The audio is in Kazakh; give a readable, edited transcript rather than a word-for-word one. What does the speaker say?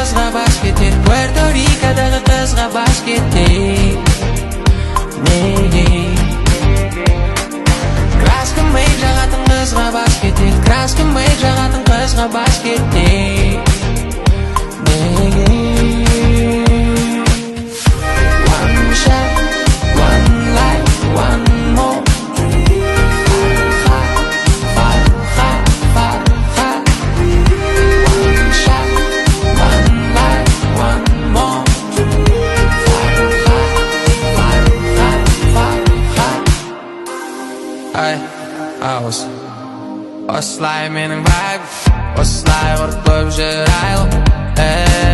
қызға бас кетер, Пуэрто-Рикодағы қызға бас кетер. Неге? Краска мейк жағатын қызға бас кетер, краска мейк жағатын қызға бас кетер. Неге? One shot, one life, one more. One shot, one life, one more. Ay, osылай менің vibe, осылай ұрып көп жүр айлы.